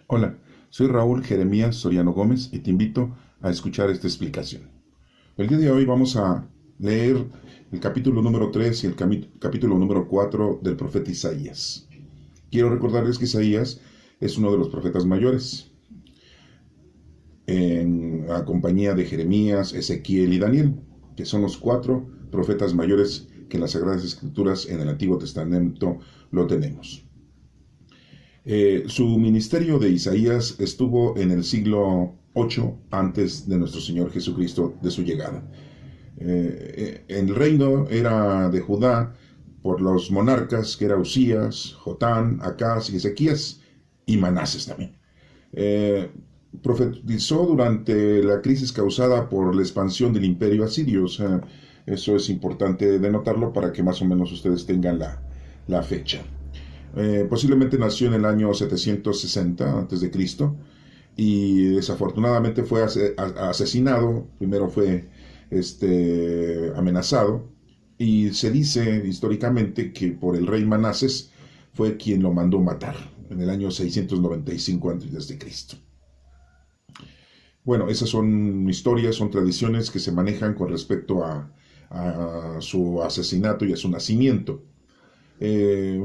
Hola, soy Raúl Jeremías Soriano Gómez y te invito a escuchar esta explicación. El día de hoy vamos a leer el capítulo número 3 y el capítulo número 4 del profeta Isaías. Quiero recordarles que Isaías es uno de los profetas mayores, en la compañía de Jeremías, Ezequiel y Daniel, que son los 4 profetas mayores que en las Sagradas Escrituras en el Antiguo Testamento lo tenemos. Su ministerio de Isaías estuvo en el siglo 8 antes de nuestro Señor Jesucristo, de su llegada. El reino era de Judá por los monarcas que eran Usías, Jotán, Acaz y Ezequías, y Manases también. Profetizó durante la crisis causada por la expansión del imperio asirio. O sea, eso es importante denotarlo para que más o menos ustedes tengan la fecha. Posiblemente nació en el año 760 a.C. y desafortunadamente fue asesinado. Primero fue amenazado, y se dice históricamente que por el rey Manases fue quien lo mandó matar en el año 695 a.C. Bueno, esas son historias, son tradiciones que se manejan con respecto a su asesinato y a su nacimiento.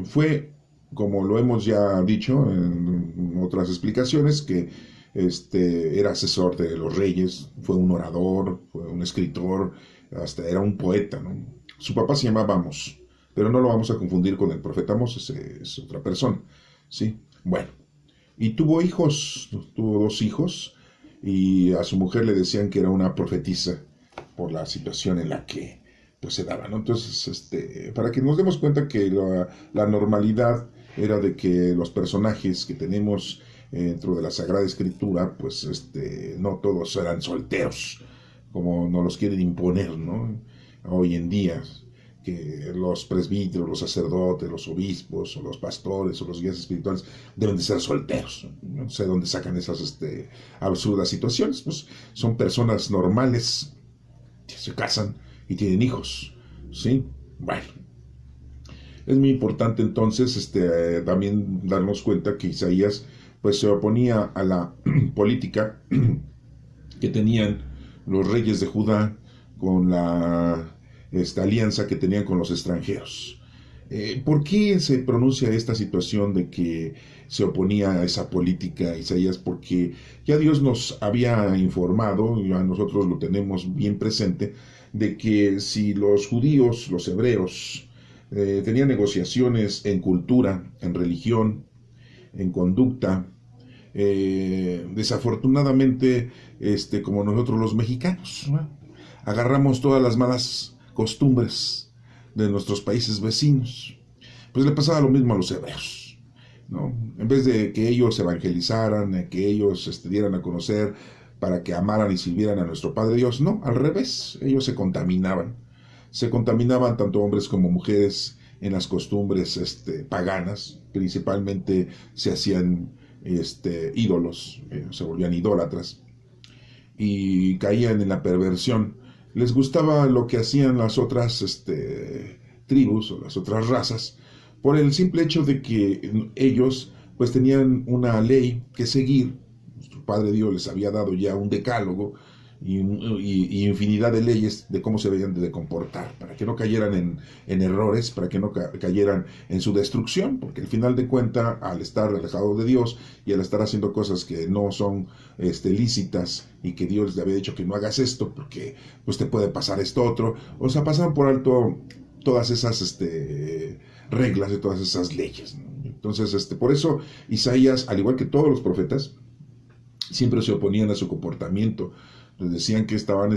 Fue, como lo hemos ya dicho en otras explicaciones, que era asesor de los reyes, fue un orador, fue un escritor, hasta era un poeta, ¿no? Su papá se llamaba Amos, pero no lo vamos a confundir con el profeta Amos, es otra persona, ¿sí? Bueno, y tuvo hijos, tuvo 2 hijos, y a su mujer le decían que era una profetisa por la situación en la que pues se daba, ¿no? Entonces, para que nos demos cuenta que la normalidad era de que los personajes que tenemos dentro de la Sagrada Escritura, pues no todos eran solteros, como nos los quieren imponer, ¿no? Hoy en día, que los presbíteros, los sacerdotes, los obispos, o los pastores, o los guías espirituales deben de ser solteros. No sé dónde sacan esas absurdas situaciones. Pues son personas normales que se casan y tienen hijos, ¿sí? Bueno, es muy importante entonces también darnos cuenta que Isaías pues se oponía a la política que tenían los reyes de Judá con esta alianza que tenían con los extranjeros. ¿Por qué se pronuncia esta situación de que se oponía a esa política, Isaías? Porque ya Dios nos había informado, ya nosotros lo tenemos bien presente, de que si los judíos, los hebreos, tenían negociaciones en cultura, en religión, en conducta, desafortunadamente, como nosotros los mexicanos, ¿no? Agarramos todas las malas costumbres de nuestros países vecinos. Pues le pasaba lo mismo a los hebreos, ¿no? En vez de que ellos evangelizaran, que ellos dieran a conocer para que amaran y sirvieran a nuestro Padre Dios, no, al revés, ellos se contaminaban tanto hombres como mujeres en las costumbres paganas. Principalmente se hacían ídolos, se volvían idólatras y caían en la perversión. Les gustaba lo que hacían las otras tribus o las otras razas, por el simple hecho de que ellos pues tenían una ley que seguir. Su Padre Dios les había dado ya un decálogo y infinidad de leyes de cómo se debían de comportar, para que no cayeran en errores, para que no cayeran en su destrucción, porque al final de cuentas, al estar alejado de Dios y al estar haciendo cosas que no son lícitas, y que Dios le había dicho que no hagas esto porque pues te puede pasar esto otro, o sea, pasaban por alto todas esas reglas y todas esas leyes, ¿no? Entonces, por eso Isaías, al igual que todos los profetas, siempre se oponían a su comportamiento. Les decían que estaban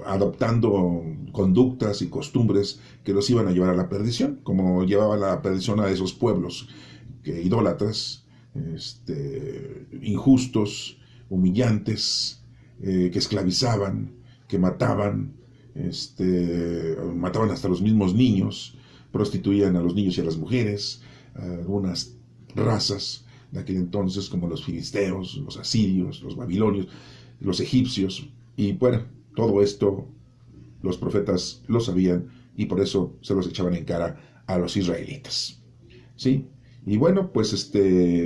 adoptando conductas y costumbres que los iban a llevar a la perdición, como llevaban a la perdición a esos pueblos idólatras, injustos, humillantes, que esclavizaban, que mataban hasta los mismos niños, prostituían a los niños y a las mujeres. Algunas razas de aquel entonces, como los filisteos, los asirios, los babilonios, los egipcios, y bueno, todo esto los profetas lo sabían, y por eso se los echaban en cara a los israelitas, ¿sí? Y bueno, pues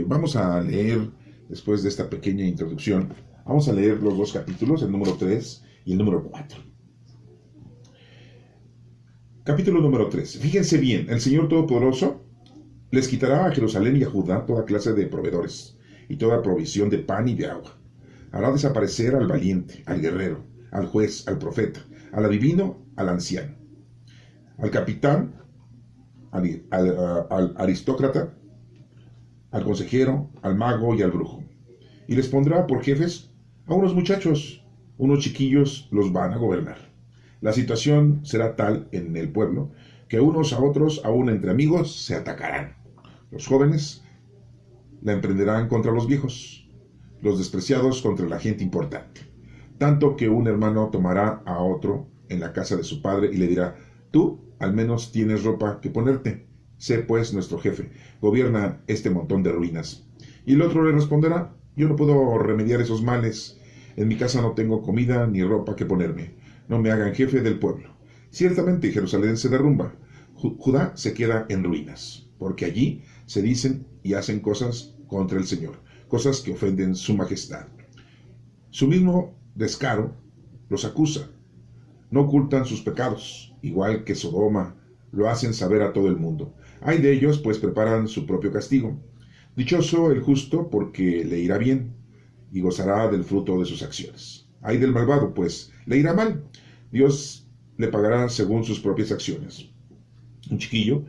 vamos a leer, después de esta pequeña introducción, vamos a leer los dos capítulos, el número 3 y el número 4. Capítulo número 3. Fíjense bien, el Señor Todopoderoso les quitará a Jerusalén y a Judá toda clase de proveedores y toda provisión de pan y de agua. Hará desaparecer al valiente, al guerrero, al juez, al profeta, al adivino, al anciano, al capitán, al aristócrata, al consejero, al mago y al brujo. Y les pondrá por jefes a unos muchachos, unos chiquillos los van a gobernar. La situación será tal en el pueblo que unos a otros, aún entre amigos, se atacarán. Los jóvenes la emprenderán contra los viejos, los despreciados contra la gente importante. Tanto que un hermano tomará a otro en la casa de su padre y le dirá: tú al menos tienes ropa que ponerte. Sé pues nuestro jefe, gobierna este montón de ruinas. Y el otro le responderá: yo no puedo remediar esos males. En mi casa no tengo comida ni ropa que ponerme. No me hagan jefe del pueblo. Ciertamente Jerusalén se derrumba. Judá se queda en ruinas, porque allí se dicen y hacen cosas contra el Señor, cosas que ofenden su majestad. Su mismo descaro los acusa. No ocultan sus pecados, igual que Sodoma, lo hacen saber a todo el mundo. Ay de ellos, pues preparan su propio castigo. Dichoso el justo, porque le irá bien, y gozará del fruto de sus acciones. Ay del malvado, pues le irá mal. Dios le pagará según sus propias acciones. Un chiquillo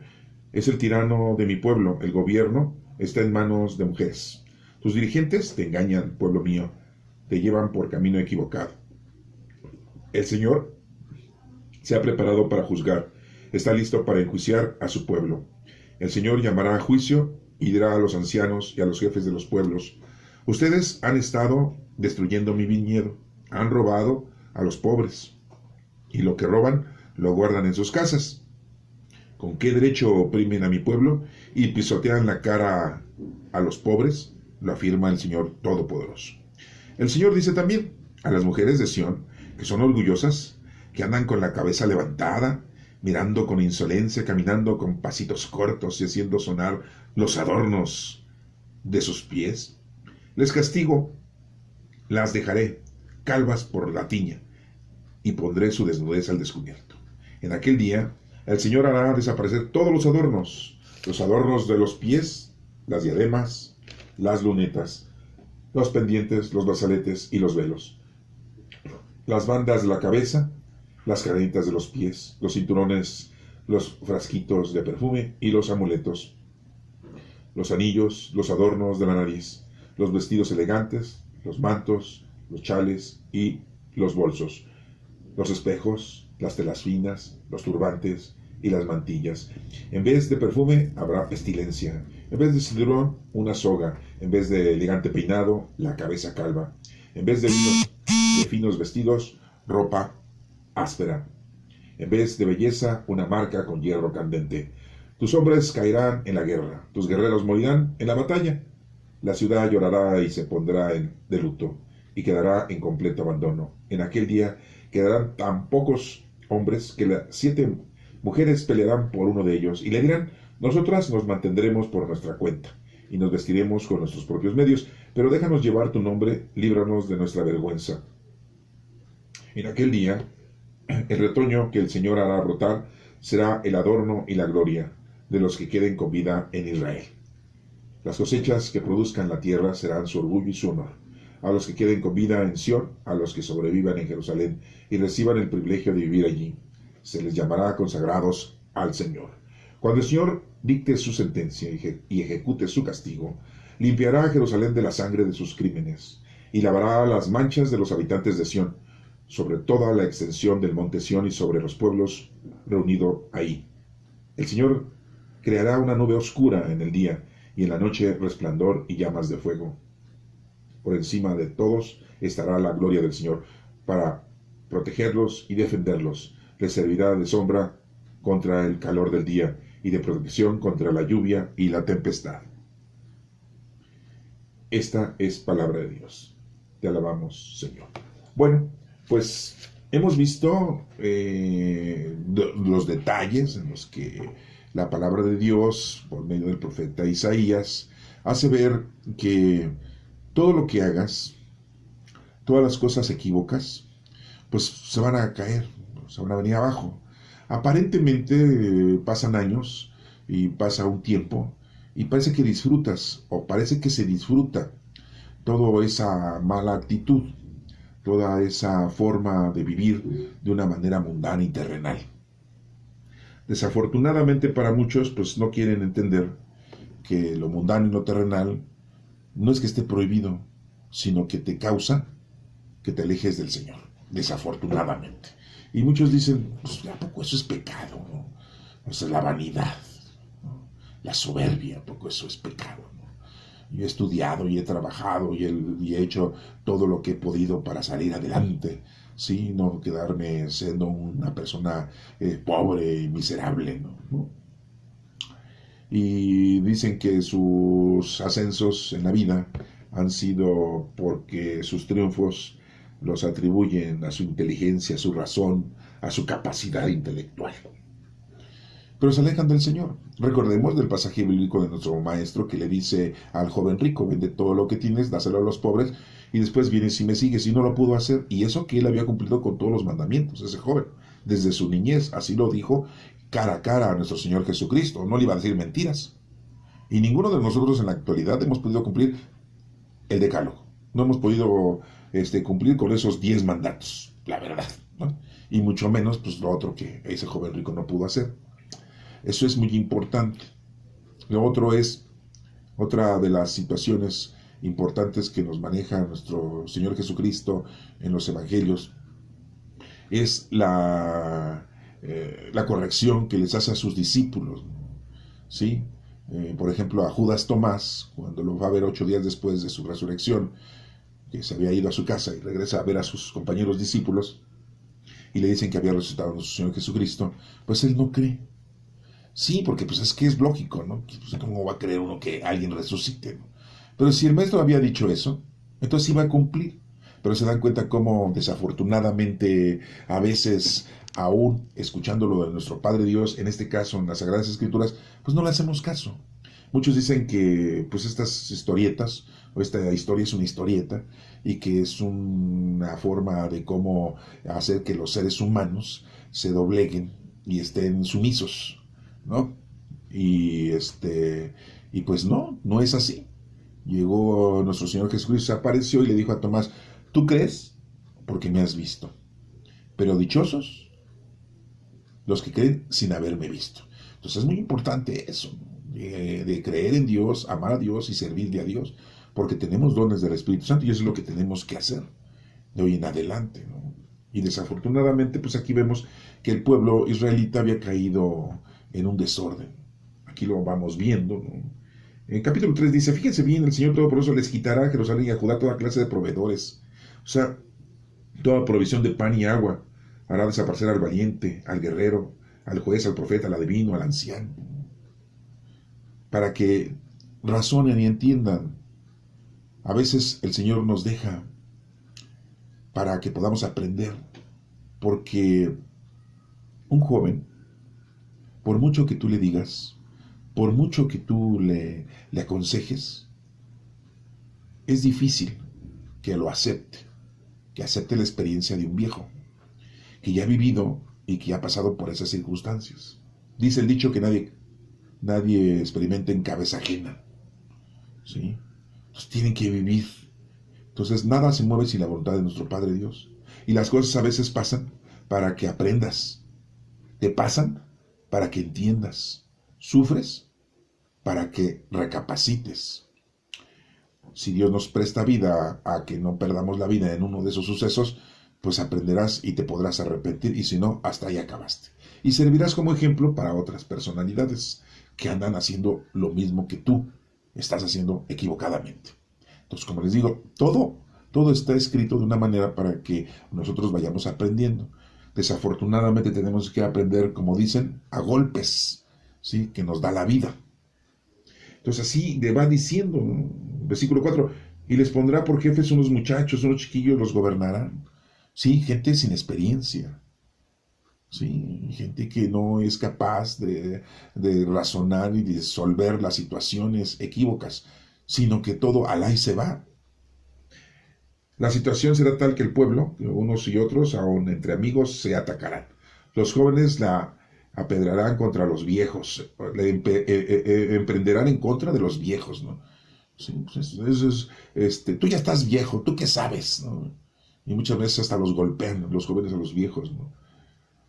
es el tirano de mi pueblo, el gobierno está en manos de mujeres. Tus dirigentes te engañan, pueblo mío, te llevan por camino equivocado. El Señor se ha preparado para juzgar, está listo para enjuiciar a su pueblo. El Señor llamará a juicio y dirá a los ancianos y a los jefes de los pueblos: ustedes han estado destruyendo mi viñedo, han robado a los pobres, y lo que roban lo guardan en sus casas. ¿Con qué derecho oprimen a mi pueblo y pisotean la cara a los pobres? Lo afirma el Señor Todopoderoso. El Señor dice también a las mujeres de Sión, que son orgullosas, que andan con la cabeza levantada, mirando con insolencia, caminando con pasitos cortos y haciendo sonar los adornos de sus pies: les castigo, las dejaré calvas por la tiña, y pondré su desnudez al descubierto. En aquel día el Señor hará desaparecer todos los adornos de los pies, las diademas, las lunetas, los pendientes, los brazaletes y los velos, las bandas de la cabeza, las cadenitas de los pies, los cinturones, los frasquitos de perfume y los amuletos, los anillos, los adornos de la nariz, los vestidos elegantes, los mantos, los chales y los bolsos, los espejos, las telas finas, los turbantes y las mantillas. En vez de perfume habrá pestilencia, en vez de cinturón una soga, en vez de elegante peinado la cabeza calva, en vez de finos vestidos ropa áspera, en vez de belleza una marca con hierro candente. Tus hombres caerán en la guerra, tus guerreros morirán en la batalla. La ciudad llorará y se pondrá de luto, y quedará en completo abandono. En aquel día quedarán tan pocos hombres que las 7 mujeres pelearán por uno de ellos y le dirán: nosotras nos mantendremos por nuestra cuenta y nos vestiremos con nuestros propios medios, pero déjanos llevar tu nombre, líbranos de nuestra vergüenza. En aquel día, el retoño que el Señor hará brotar será el adorno y la gloria de los que queden con vida en Israel. Las cosechas que produzcan la tierra serán su orgullo y su honor. A los que queden con vida en Sión, a los que sobrevivan en Jerusalén y reciban el privilegio de vivir allí, se les llamará consagrados al Señor. Cuando el Señor dicte su sentencia y ejecute su castigo, limpiará a Jerusalén de la sangre de sus crímenes y lavará las manchas de los habitantes de Sión, sobre toda la extensión del monte Sión y sobre los pueblos reunidos ahí. El Señor creará una nube oscura en el día y en la noche resplandor y llamas de fuego. Por encima de todos estará la gloria del Señor para protegerlos y defenderlos. Les servirá de sombra contra el calor del día y de protección contra la lluvia y la tempestad. Esta es palabra de Dios. Te alabamos, Señor. Bueno, pues hemos visto los detalles en los que La palabra de Dios, por medio del profeta Isaías, hace ver que todo lo que hagas, todas las cosas equívocas, pues se van a caer, se van a venir abajo. Aparentemente pasan años y pasa un tiempo y parece que disfrutas o parece que se disfruta toda esa mala actitud, toda esa forma de vivir de una manera mundana y terrenal. Desafortunadamente para muchos pues no quieren entender que lo mundano y lo terrenal no es que esté prohibido, sino que te causa que te alejes del Señor, desafortunadamente. Y muchos dicen, pues ¿a poco eso es pecado? ¿No? O sea, la vanidad, ¿no? La soberbia, ¿a poco eso es pecado? ¿No? Yo he estudiado y he trabajado y he hecho todo lo que he podido para salir adelante, ¿sí? No quedarme siendo una persona pobre y miserable, ¿no? Y dicen que sus ascensos en la vida han sido porque sus triunfos los atribuyen a su inteligencia, a su razón, a su capacidad intelectual. Pero se alejan del Señor. Recordemos del pasaje bíblico de nuestro maestro que le dice al joven rico, vende todo lo que tienes, dáselo a los pobres, y después vienes y me sigues. Y no lo pudo hacer. Y eso que él había cumplido con todos los mandamientos, ese joven, desde su niñez. Así lo dijo cara a cara a nuestro Señor Jesucristo. No le iba a decir mentiras. Y ninguno de nosotros en la actualidad hemos podido cumplir el decálogo. No hemos podido cumplir con esos 10 mandatos, la verdad, ¿no? Y mucho menos pues lo otro que ese joven rico no pudo hacer. Eso es muy importante. Lo otro es, otra de las situaciones importantes que nos maneja nuestro Señor Jesucristo en los evangelios, es la corrección que les hace a sus discípulos, ¿sí? Por ejemplo, a Judas Tomás, cuando lo va a ver 8 días después de su resurrección, que se había ido a su casa y regresa a ver a sus compañeros discípulos, y le dicen que había resucitado nuestro Señor Jesucristo, pues él no cree. Sí, porque pues es que es lógico, ¿no? Pues, ¿cómo va a creer uno que alguien resucite, ¿no? Pero si el maestro había dicho eso, entonces iba a cumplir. Pero se dan cuenta cómo desafortunadamente a veces, aún escuchando lo de nuestro Padre Dios, en este caso en las Sagradas Escrituras, pues no le hacemos caso. Muchos dicen que pues estas historietas, o esta historia es una historieta, y que es una forma de cómo hacer que los seres humanos se dobleguen y estén sumisos, ¿no? Y y pues no es así. Llegó nuestro Señor Jesucristo, se apareció y le dijo a Tomás, tú crees porque me has visto, pero dichosos los que creen sin haberme visto. Entonces es muy importante eso, de creer en Dios, amar a Dios y servirle a Dios, porque tenemos dones del Espíritu Santo y eso es lo que tenemos que hacer de hoy en adelante, ¿no? Y desafortunadamente, pues aquí vemos que el pueblo israelita había caído en un desorden. Aquí lo vamos viendo, ¿no? En capítulo 3 dice, fíjense bien, el Señor Todopoderoso les quitará a Jerusalén y a Judá toda clase de proveedores. O sea, toda provisión de pan y agua. Hará desaparecer al valiente, al guerrero, al juez, al profeta, al adivino, al anciano. Para que razonen y entiendan. A veces el Señor nos deja para que podamos aprender. Porque un joven, por mucho que tú le digas, por mucho que tú le aconsejes, es difícil que lo acepte, que acepte la experiencia de un viejo, que ya ha vivido y que ha pasado por esas circunstancias. Dice el dicho que nadie experimenta en cabeza ajena, ¿sí? Entonces tienen que vivir. Entonces nada se mueve sin la voluntad de nuestro Padre Dios. Y las cosas a veces pasan para que aprendas. Te pasan para que entiendas. Sufres para que recapacites. Si Dios nos presta vida a que no perdamos la vida en uno de esos sucesos, pues aprenderás y te podrás arrepentir, y si no, hasta ahí acabaste. Y servirás como ejemplo para otras personalidades que andan haciendo lo mismo que tú estás haciendo equivocadamente. Entonces, como les digo, todo está escrito de una manera para que nosotros vayamos aprendiendo. Desafortunadamente tenemos que aprender, como dicen, a golpes, ¿sí? Que nos da la vida. Entonces así le va diciendo, ¿no? Versículo 4, y les pondrá por jefes unos muchachos, unos chiquillos, los gobernarán. Sí, gente sin experiencia. ¿sí? Gente que no es capaz de razonar y disolver las situaciones equívocas, sino que todo alá y se va. La situación será tal que el pueblo, unos y otros, aun entre amigos, se atacarán. Los jóvenes la apedrarán contra los viejos, emprenderán en contra de los viejos, ¿no? Sí, pues eso es, tú ya estás viejo, ¿tú qué sabes? ¿No? Y muchas veces hasta los golpean, los jóvenes a los viejos, ¿no?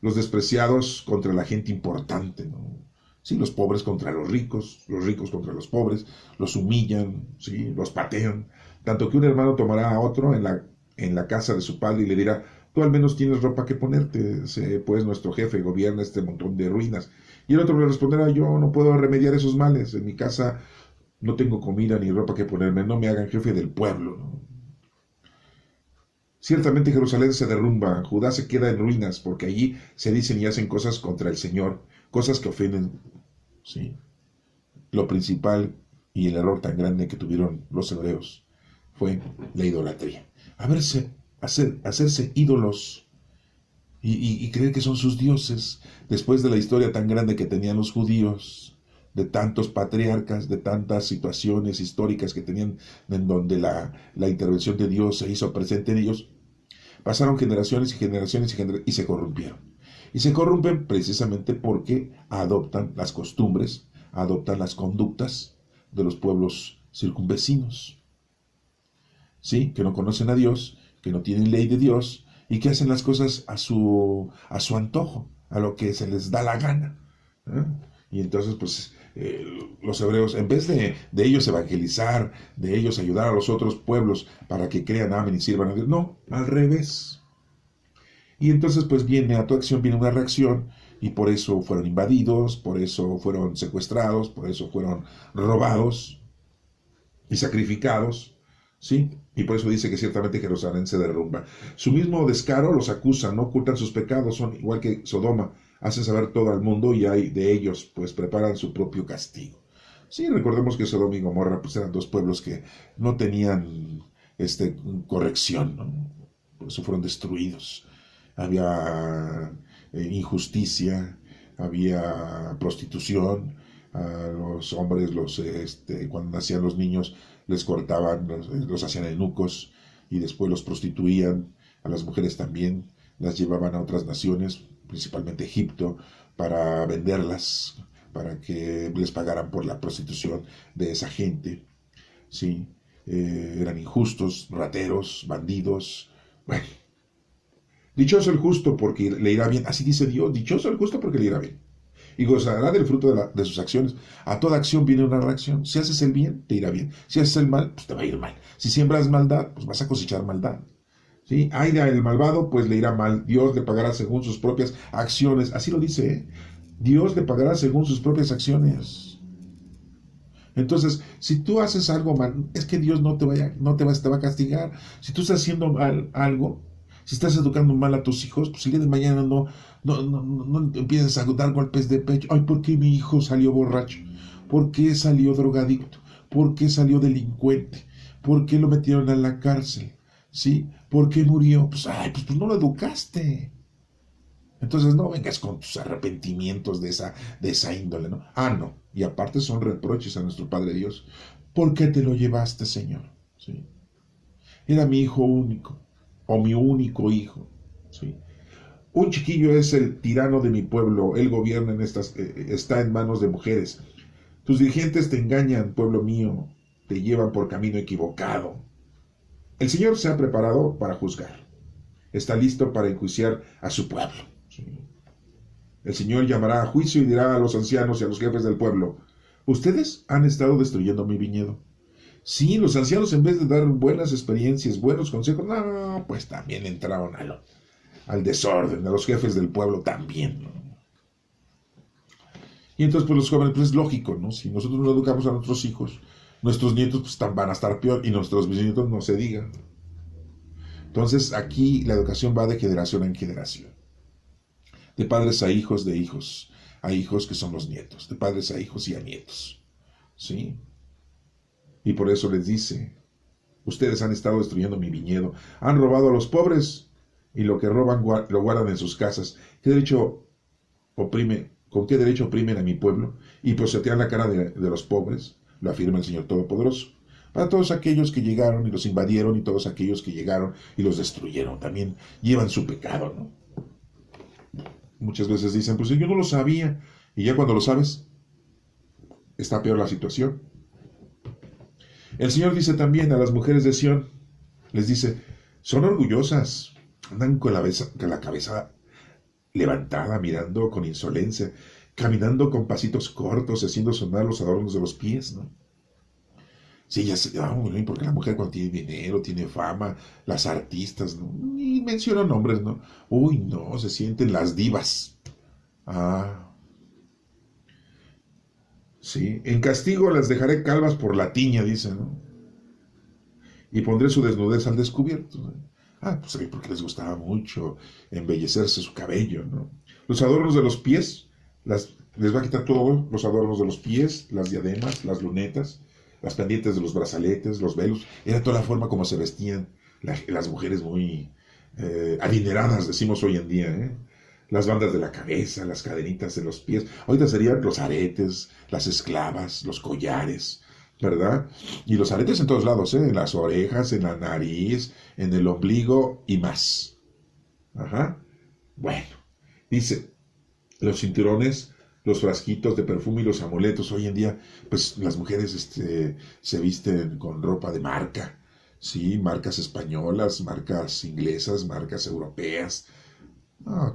Los despreciados contra la gente importante, ¿no? Sí, los pobres contra los ricos contra los pobres, los humillan, sí, los patean. Tanto que un hermano tomará a otro en la casa de su padre y le dirá, tú al menos tienes ropa que ponerte, pues nuestro jefe gobierna este montón de ruinas. Y el otro le responderá, yo no puedo remediar esos males, en mi casa no tengo comida ni ropa que ponerme, no me hagan jefe del pueblo, ¿no? Ciertamente Jerusalén se derrumba, Judá se queda en ruinas, porque allí se dicen y hacen cosas contra el Señor, cosas que ofenden, ¿sí? Lo principal y el error tan grande que tuvieron los hebreos fue la idolatría. Hacerse ídolos y creer que son sus dioses, después de la historia tan grande que tenían los judíos, de tantos patriarcas, de tantas situaciones históricas que tenían en donde la intervención de Dios se hizo presente en ellos, pasaron generaciones y generaciones y se corrompieron. Y se corrompen precisamente porque adoptan las costumbres, adoptan las conductas de los pueblos circunvecinos, ¿sí? Que no conocen a Dios, que no tienen ley de Dios y que hacen las cosas a su antojo, a lo que se les da la gana, ¿eh? Y entonces, pues, los hebreos, en vez de ellos evangelizar, de ellos ayudar a los otros pueblos para que crean, amen y sirvan a Dios, no, al revés. Y entonces, pues, a tu acción viene una reacción, y por eso fueron invadidos, por eso fueron secuestrados, por eso fueron robados y sacrificados, ¿sí? Y por eso dice que ciertamente Jerusalén se derrumba. Su mismo descaro los acusa, no ocultan sus pecados, son igual que Sodoma, hacen saber todo al mundo y hay de ellos, pues preparan su propio castigo. Sí, recordemos que Sodoma y Gomorra pues eran dos pueblos que no tenían corrección, ¿no? Por eso fueron destruidos. Había injusticia, había prostitución, a los hombres cuando nacían los niños les cortaban, los hacían eunucos y después los prostituían, a las mujeres también, las llevaban a otras naciones, principalmente Egipto, para venderlas, para que les pagaran por la prostitución de esa gente, ¿sí? Eran injustos, rateros, bandidos, bueno. Dichoso el justo porque le irá bien, así dice Dios, dichoso el justo porque le irá bien y gozará del fruto de sus acciones. A toda acción viene una reacción. Si haces el bien, te irá bien. Si haces el mal, pues te va a ir mal. Si siembras maldad, pues vas a cosechar maldad. ¿Sí? Ay del malvado, pues le irá mal. Dios le pagará según sus propias acciones. Así lo dice, ¿eh? Dios le pagará según sus propias acciones. Entonces, si tú haces algo mal, es que Dios te va a castigar. Si tú estás haciendo mal algo, si estás educando mal a tus hijos, pues el día de mañana no empieces a dar golpes de pecho. Ay, ¿por qué mi hijo salió borracho? ¿Por qué salió drogadicto? ¿Por qué salió delincuente? ¿Por qué lo metieron a la cárcel? ¿Sí? ¿Por qué murió? Pues, pues no lo educaste. Entonces no vengas con tus arrepentimientos de esa índole, ¿no? No. Y aparte son reproches a nuestro Padre Dios. ¿Por qué te lo llevaste, Señor? ¿Sí? Era mi hijo único, o mi único hijo, ¿sí? Un chiquillo es el tirano de mi pueblo, él gobierna está en manos de mujeres. Tus dirigentes te engañan, pueblo mío, te llevan por camino equivocado. El Señor se ha preparado para juzgar, está listo para enjuiciar a su pueblo. ¿Sí? El Señor llamará a juicio y dirá a los ancianos y a los jefes del pueblo, ustedes han estado destruyendo mi viñedo. Sí, los ancianos en vez de dar buenas experiencias, buenos consejos, no, pues también entraron al desorden, a los jefes del pueblo también, ¿no? Y entonces pues los jóvenes, pues es lógico, ¿no? Si nosotros no educamos a nuestros hijos, nuestros nietos pues van a estar peor y nuestros bisnietos no se digan. Entonces aquí la educación va de generación en generación. De padres a hijos, de hijos a hijos que son los nietos, de padres a hijos y a nietos, ¿sí? Y por eso les dice, ustedes han estado destruyendo mi viñedo, han robado a los pobres y lo que roban lo guardan en sus casas. ¿Con qué derecho oprimen a mi pueblo y posetean la cara de los pobres? Lo afirma el Señor Todopoderoso. Para todos aquellos que llegaron y los invadieron y todos aquellos que llegaron y los destruyeron, también llevan su pecado, ¿no? Muchas veces dicen, pues yo no lo sabía, y ya cuando lo sabes, está peor la situación. El Señor dice también a las mujeres de Sión, les dice, son orgullosas, andan con la cabeza levantada, mirando con insolencia, caminando con pasitos cortos, haciendo sonar los adornos de los pies, ¿no? Sí, porque la mujer cuando tiene dinero, tiene fama, las artistas, ¿no? Y menciono nombres, ¿no? Uy, no, se sienten las divas. Ah, sí, en castigo las dejaré calvas por la tiña, dice, ¿no? Y pondré su desnudez al descubierto, ¿no? Pues porque les gustaba mucho embellecerse su cabello, ¿no? Los adornos de los pies, les va a quitar todos los adornos de los pies, las diademas, las lunetas, las pendientes de los brazaletes, los velos. Era toda la forma como se vestían las mujeres muy adineradas, decimos hoy en día, ¿eh? Las bandas de la cabeza, las cadenitas de los pies. Ahorita serían los aretes, las esclavas, los collares, ¿verdad? Y los aretes en todos lados, ¿eh? En las orejas, en la nariz, en el ombligo y más. Ajá. Bueno, dice, los cinturones, los frasquitos de perfume y los amuletos. Hoy en día, pues las mujeres se visten con ropa de marca, ¿sí? Marcas españolas, marcas inglesas, marcas europeas.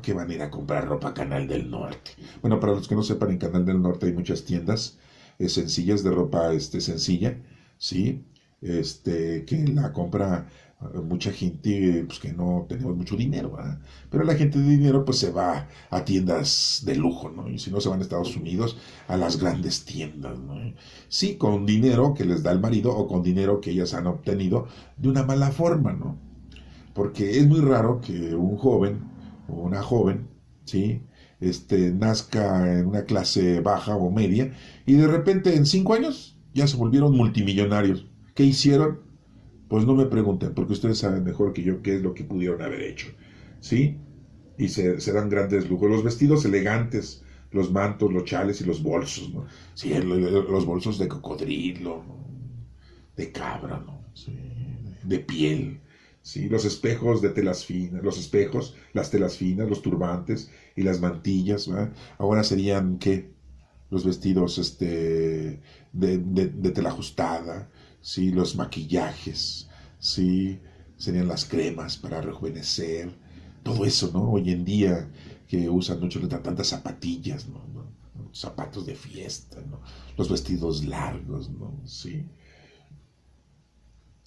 Que van a ir a comprar ropa a Canal del Norte. Bueno, para los que no sepan, en Canal del Norte hay muchas tiendas sencillas de ropa sencilla, ¿sí? Que la compra mucha gente pues, que no tenemos mucho dinero, ¿verdad? Pero la gente de dinero pues se va a tiendas de lujo, ¿no? Y si no se van a Estados Unidos, a las grandes tiendas, ¿no? Sí, con dinero que les da el marido o con dinero que ellas han obtenido de una mala forma, ¿no? Porque es muy raro que un joven o una joven, ¿sí? Nazca en una clase baja o media y de repente en 5 años ya se volvieron multimillonarios. ¿Qué hicieron? Pues no me pregunten, porque ustedes saben mejor que yo qué es lo que pudieron haber hecho, ¿sí? Y se dan grandes lujos. Los vestidos elegantes, los mantos, los chales y los bolsos, ¿no? Sí, los bolsos de cocodrilo, ¿no? De cabra, ¿no? Sí, de piel. ¿Sí? Los espejos de telas finas, los espejos, las telas finas, los turbantes y las mantillas, ¿verdad? Ahora serían, ¿qué? Los vestidos de tela ajustada, ¿sí? Los maquillajes, ¿sí? Serían las cremas para rejuvenecer, todo eso, ¿no? Hoy en día que usan mucho tantas zapatillas, ¿no? Zapatos de fiesta, ¿no? Los vestidos largos, ¿no? Sí.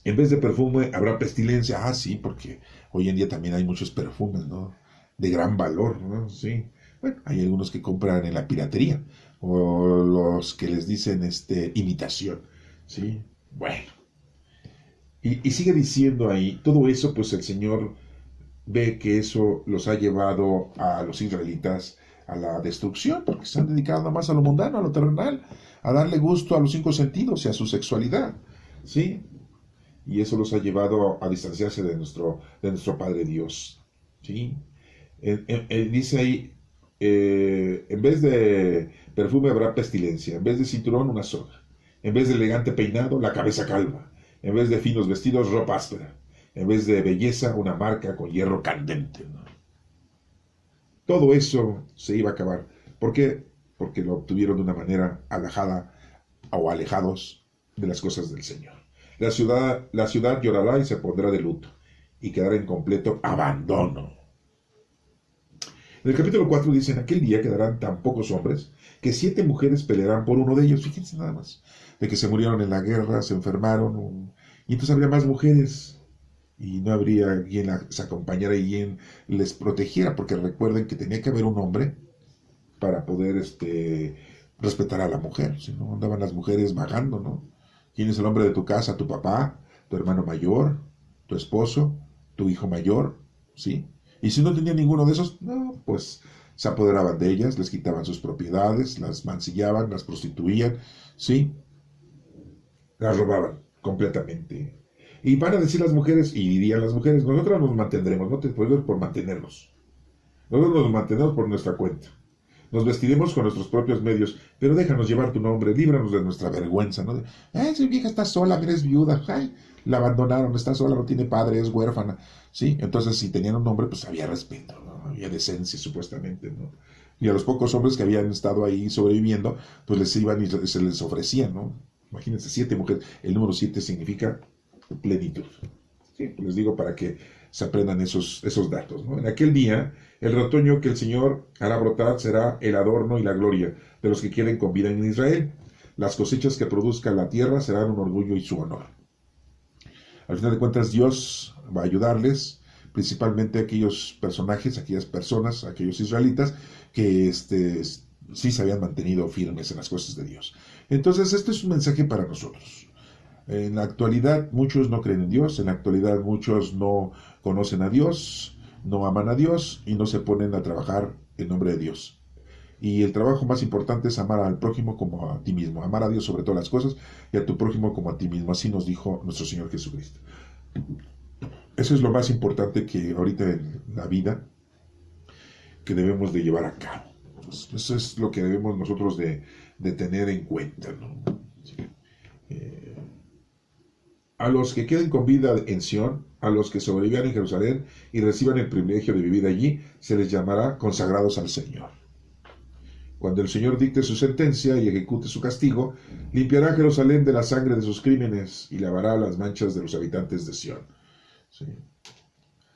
En vez de perfume habrá pestilencia. Sí, porque hoy en día también hay muchos perfumes, ¿no? De gran valor, ¿no? Sí. Bueno, hay algunos que compran en la piratería o los que les dicen imitación, ¿sí? Bueno. Y sigue diciendo ahí, todo eso, pues el Señor ve que eso los ha llevado a los israelitas a la destrucción, porque se han dedicado nada más a lo mundano, a lo terrenal, a darle gusto a los 5 sentidos y a su sexualidad, ¿sí? Y eso los ha llevado a distanciarse de nuestro Padre Dios, ¿sí? Dice ahí, en vez de perfume habrá pestilencia, en vez de cinturón una soga, en vez de elegante peinado la cabeza calva, en vez de finos vestidos ropa áspera, en vez de belleza una marca con hierro candente, ¿no? Todo eso se iba a acabar. ¿Por qué? Porque lo obtuvieron de una manera alejada o alejados de las cosas del Señor. La ciudad llorará y se pondrá de luto y quedará en completo abandono. En el capítulo 4 dice, en aquel día quedarán tan pocos hombres que 7 mujeres pelearán por uno de ellos. Fíjense nada más, de que se murieron en la guerra, se enfermaron, y entonces habría más mujeres y no habría quien las acompañara y quien les protegiera, porque recuerden que tenía que haber un hombre para poder respetar a la mujer, si no andaban las mujeres vagando, ¿no? ¿Quién es el hombre de tu casa? Tu papá, tu hermano mayor, tu esposo, tu hijo mayor, ¿sí? Y si no tenía ninguno de esos, no, pues se apoderaban de ellas, les quitaban sus propiedades, las mancillaban, las prostituían, ¿sí? Las robaban completamente. Y van a decir las mujeres, y dirían las mujeres, nosotros nos mantendremos, no te puedes por mantenernos. Nosotros nos mantenemos por nuestra cuenta. Nos vestiremos con nuestros propios medios, pero déjanos llevar tu nombre, líbranos de nuestra vergüenza, ¿no? Esa vieja está sola, mira, es viuda, ay, la abandonaron, está sola, no tiene padre, es huérfana, ¿sí? Entonces, si tenían un nombre, pues había respeto, ¿no? Había decencia, supuestamente, ¿no? Y a los pocos hombres que habían estado ahí sobreviviendo, pues les iban y se les ofrecían, ¿no? Imagínense, 7 mujeres, el número 7 significa plenitud. Sí, pues les digo para que se aprendan esos datos, ¿no? En aquel día, el retoño que el Señor hará brotar será el adorno y la gloria de los que quieren con vida en Israel. Las cosechas que produzca la tierra serán un orgullo y su honor. Al final de cuentas, Dios va a ayudarles, principalmente a aquellos personajes, a aquellas personas, a aquellos israelitas que sí se habían mantenido firmes en las cosas de Dios. Entonces, este es un mensaje para nosotros. En la actualidad muchos no creen en Dios, en la actualidad muchos no conocen a Dios, no aman a Dios y no se ponen a trabajar en nombre de Dios. Y el trabajo más importante es amar al prójimo como a ti mismo, amar a Dios sobre todas las cosas y a tu prójimo como a ti mismo. Así nos dijo nuestro Señor Jesucristo. Eso es lo más importante que ahorita en la vida que debemos de llevar a cabo. Pues eso es lo que debemos nosotros de tener en cuenta, ¿no? Sí. A los que queden con vida en Sión, a los que sobrevivan en Jerusalén y reciban el privilegio de vivir allí, se les llamará consagrados al Señor. Cuando el Señor dicte su sentencia y ejecute su castigo, limpiará Jerusalén de la sangre de sus crímenes y lavará las manchas de los habitantes de Sión. Sí.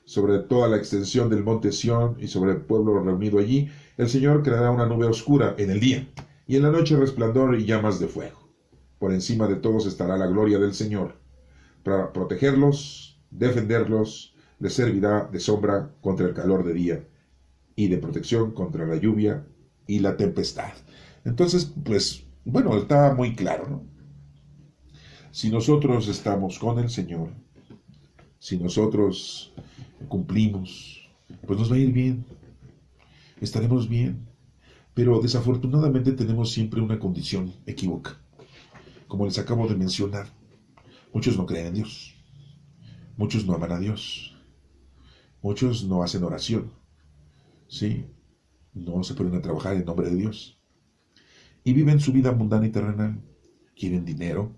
Sobre toda la extensión del monte Sión y sobre el pueblo reunido allí, el Señor creará una nube oscura en el día, y en la noche resplandor y llamas de fuego. Por encima de todos estará la gloria del Señor. Para protegerlos, defenderlos, les servirá de sombra contra el calor de día y de protección contra la lluvia y la tempestad. Entonces, pues, bueno, está muy claro, ¿no? Si nosotros estamos con el Señor, si nosotros cumplimos, pues nos va a ir bien, estaremos bien. Pero desafortunadamente tenemos siempre una condición equívoca. Como les acabo de mencionar, muchos no creen en Dios, muchos no aman a Dios, muchos no hacen oración, ¿sí? No se ponen a trabajar en nombre de Dios. Y viven su vida mundana y terrenal. Quieren dinero.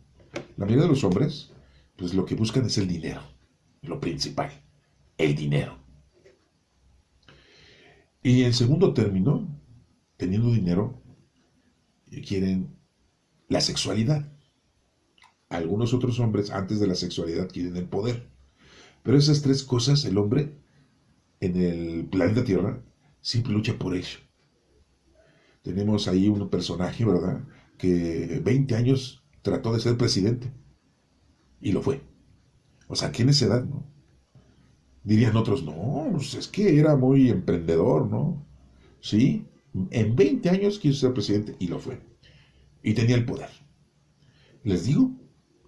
La mayoría de los hombres, pues lo que buscan es el dinero. Lo principal, el dinero. Y en segundo término, teniendo dinero, quieren la sexualidad. Algunos otros hombres, antes de la sexualidad, quieren el poder. Pero esas 3 cosas, el hombre, en el planeta Tierra, siempre lucha por ello. Tenemos ahí un personaje, ¿verdad?, que 20 años trató de ser presidente. Y lo fue. O sea, que en esa edad, ¿no? Dirían otros, no, pues es que era muy emprendedor, ¿no? Sí, en 20 años quiso ser presidente y lo fue. Y tenía el poder. Les digo,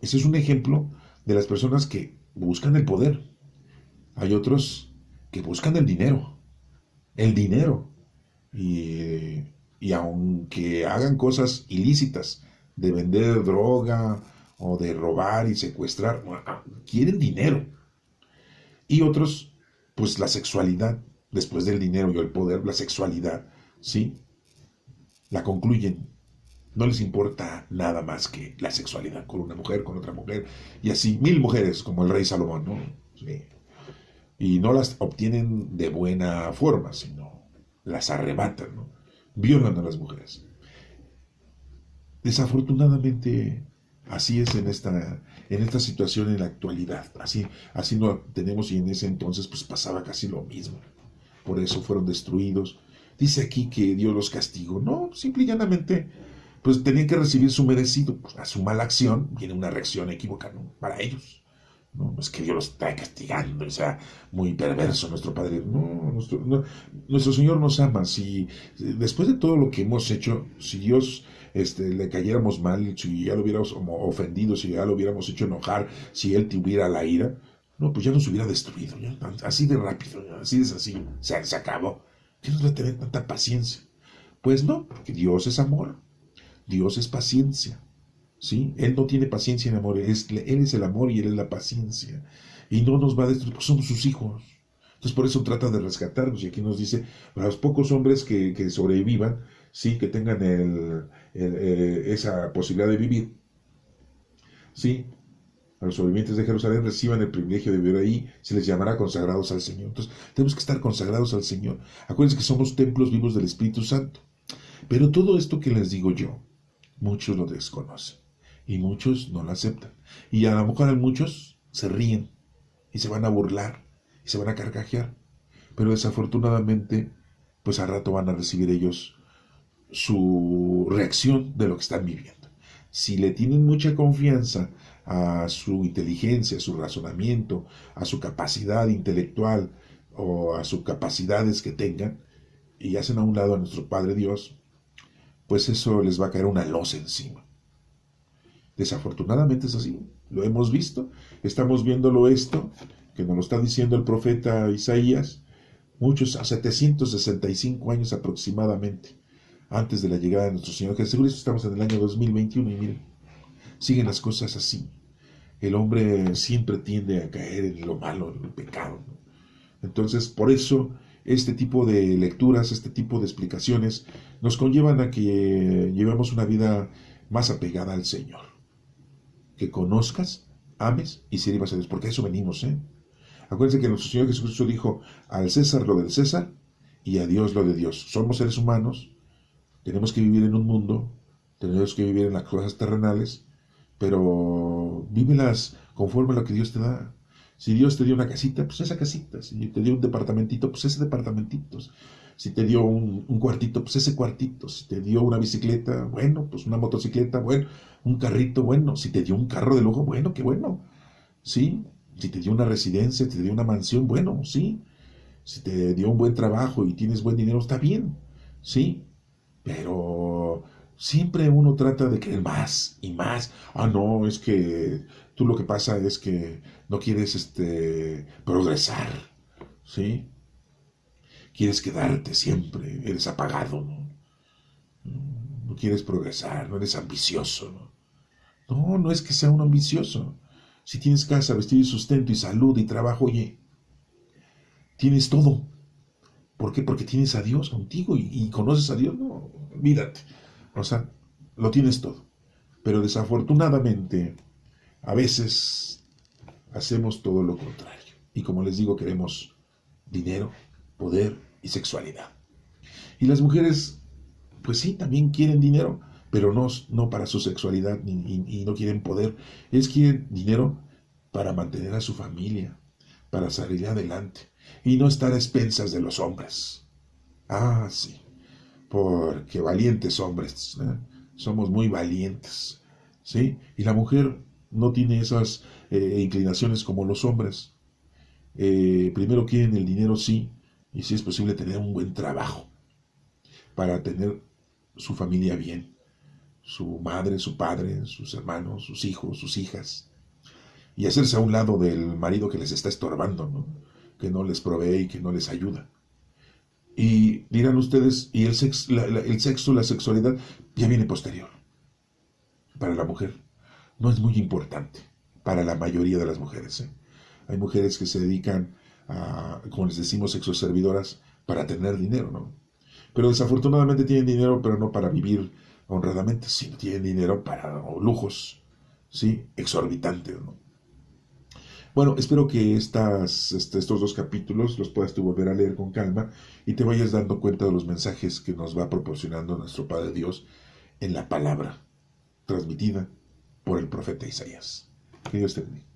ese es un ejemplo de las personas que buscan el poder. Hay otros que buscan el dinero. El dinero. Y aunque hagan cosas ilícitas, de vender droga o de robar y secuestrar, quieren dinero. Y otros, pues la sexualidad, después del dinero y el poder, la sexualidad, ¿sí? La concluyen. No les importa nada más que la sexualidad con una mujer, con otra mujer, y así 1000 mujeres, como el rey Salomón, ¿no? Sí. Y no las obtienen de buena forma, sino las arrebatan, ¿no? Violan a las mujeres. Desafortunadamente, así es en esta situación en la actualidad. Así no tenemos, y en ese entonces pues pasaba casi lo mismo. Por eso fueron destruidos. Dice aquí que Dios los castigó. No, simple y llanamente, pues tenían que recibir su merecido. Pues, a su mala acción viene una reacción equívoca, ¿no?, para ellos. No es que Dios los está castigando, o sea, muy perverso nuestro Padre. No, nuestro Señor nos ama. Si después de todo lo que hemos hecho, si Dios le cayéramos mal, si ya lo hubiéramos ofendido, si ya lo hubiéramos hecho enojar, si Él tuviera la ira, no, pues ya nos hubiera destruido, ¿ya? Así de rápido, así de así, se acabó. ¿Qué nos va a tener tanta paciencia? Pues no, porque Dios es amor, Dios es paciencia, ¿sí? Él no tiene paciencia en amor, Él es el amor y Él es la paciencia. Y no nos va a destruir, pues somos sus hijos. Entonces por eso trata de rescatarnos. Y aquí nos dice, a los pocos hombres que sobrevivan, sí, que tengan esa posibilidad de vivir, sí, a los sobrevivientes de Jerusalén reciban el privilegio de vivir ahí, se les llamará consagrados al Señor. Entonces tenemos que estar consagrados al Señor. Acuérdense que somos templos vivos del Espíritu Santo. Pero todo esto que les digo yo, muchos lo desconocen y muchos no lo aceptan. Y a lo mejor a muchos se ríen y se van a burlar y se van a carcajear. Pero desafortunadamente, pues al rato van a recibir ellos su reacción de lo que están viviendo. Si le tienen mucha confianza a su inteligencia, a su razonamiento, a su capacidad intelectual o a sus capacidades que tengan, y hacen a un lado a nuestro Padre Dios, pues eso les va a caer una losa encima. Desafortunadamente es así, lo hemos visto, estamos viéndolo esto, que nos lo está diciendo el profeta Isaías, muchos, a 765 años aproximadamente, antes de la llegada de nuestro Señor Jesucristo. Estamos en el año 2021 y miren, siguen las cosas así. El hombre siempre tiende a caer en lo malo, en el pecado, ¿no? Entonces, por eso, este tipo de lecturas, este tipo de explicaciones, nos conllevan a que llevemos una vida más apegada al Señor. Que conozcas, ames y sirvas a Dios, porque a eso venimos, ¿eh? Acuérdense que nuestro Señor Jesucristo dijo, al César lo del César y a Dios lo de Dios. Somos seres humanos, tenemos que vivir en un mundo, tenemos que vivir en las cosas terrenales, pero vívelas conforme a lo que Dios te da. Si Dios te dio una casita, pues esa casita. Si te dio un departamentito, pues ese departamentito. Si te dio un cuartito, pues ese cuartito. Si te dio una bicicleta, bueno, pues una motocicleta, bueno, un carrito, bueno. Si te dio un carro de lujo, bueno, qué bueno. ¿Sí? Si te dio una residencia, si te dio una mansión, bueno, sí. Si te dio un buen trabajo y tienes buen dinero, está bien. ¿Sí? Pero siempre uno trata de querer más y más. Ah, no, es que tú lo que pasa es que no quieres progresar, ¿sí? Quieres quedarte siempre, eres apagado, ¿no? No quieres progresar, no eres ambicioso, ¿no? No, no es que sea un ambicioso. Si tienes casa, vestido y sustento y salud y trabajo, oye, tienes todo. ¿Por qué? Porque tienes a Dios contigo y conoces a Dios, no, olvídate. O sea, lo tienes todo. Pero desafortunadamente, a veces hacemos todo lo contrario. Y como les digo, queremos dinero, poder y sexualidad. Y las mujeres, pues sí, también quieren dinero, pero no para su sexualidad y no quieren poder. Ellos quieren dinero para mantener a su familia, para salir adelante y no estar a expensas de los hombres. Ah, sí, porque valientes hombres, ¿eh? Somos muy valientes, ¿sí? Y la mujer no tiene esas inclinaciones como los hombres. Primero quieren el dinero, sí, y si es posible tener un buen trabajo para tener su familia bien, su madre, su padre, sus hermanos, sus hijos, sus hijas, y hacerse a un lado del marido que les está estorbando, ¿no? Que no les provee y que no les ayuda. Y dirán ustedes, y el sexo, la sexualidad, ya viene posterior. Para la mujer no es muy importante, para la mayoría de las mujeres, ¿eh? Hay mujeres que se dedican a, como les decimos, sexoservidoras para tener dinero, ¿no? Pero desafortunadamente tienen dinero, pero no para vivir honradamente, sino tienen dinero para lujos, ¿sí? Exorbitantes, ¿no? Bueno, espero que estos dos capítulos los puedas tú volver a leer con calma y te vayas dando cuenta de los mensajes que nos va proporcionando nuestro Padre Dios en la palabra transmitida por el profeta Isaías. Que Dios te bendiga.